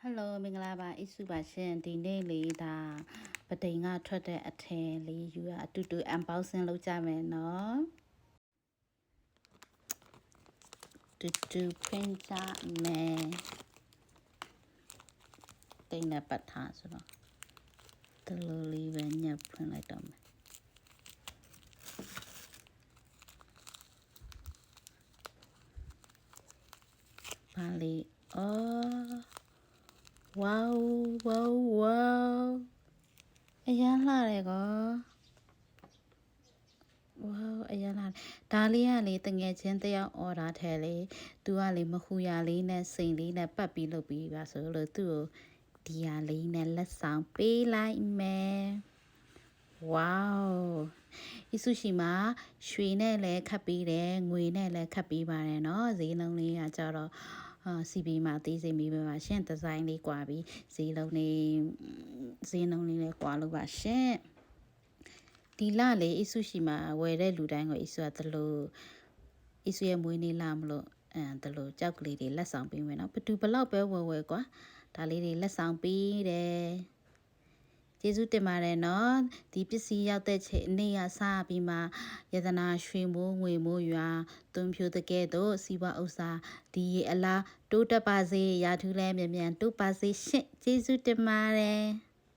Hello မင်္ဂလာပါအိစုပါရှင်ဒီနေ့လေးဒါပဒိန်ကထွက်တဲ့အထည်လေးယူရအတူတူ unboxing လုပ်ကြမယ်နော်တူတူ print ကြမယ်တိတ်နဲ့ပတ်ထားဆိုတော့ဒီလိုလေးပဲညှပ်ဖွင့်လိုက်တော့မယ်ပါလေwow အရန်လှတယ်ကောအရန်လာဒါလေးကလေတငယ်ချင်းတယောက်အော်ဒါထဲလေသူကလေမခူရလေးနဲ့စိန်လေးနဲ့ပတ်ပြီးလုပ်ပြီးပါဆိုလို့သူ့ကိုဒီဟာလေးနဲ့လက်ဆောင်ပေးလိုက်မယ်ဝေါအစုရှိမှာရွှေနဲ့လည်းခတ်ပြီးတယ်ငွေနဲ့လည်းခတ်ပြီးပါတယ်เนาะဈေးလုံးလေးကကြတော့CB မှာသေးစိတ်မိပဲပါရှင်ဒီဇိုင်းလေးကွာပြီးဈေးလုံးလေးလည်းကွာလို့ပါရှင်ဒီလလေအစုရှိမှာဝယ်တဲ့လူတိုင်းကိုအစုကတလို့အစုရဲ့မွေးနေ့လာမလို့တလို့ကြောက်ကလေးတွေလက်ဆောင်ပေးမယ်နော်ဘသူဘလောက်ပဲဝယ်ကွာဒါလေးတွေလက်ဆောင်ပေးတယ်ကျေးဇူးတင်ပါတယ်နော်ဒီပစ္စည်းရောက်တဲ့ချိန်နေ့ကစပြီးမှယတနာရွှေမိုးငွေမိုးရွာသွန်ဖြိုတကဲ့သို့စီးပွားဥစ္စာဒီအလားတိုးတက်ပါစေရာထူးလဲမြန်မြန်တိုးပါစေရှင့်ကျေးဇူးတင်ပါတယ်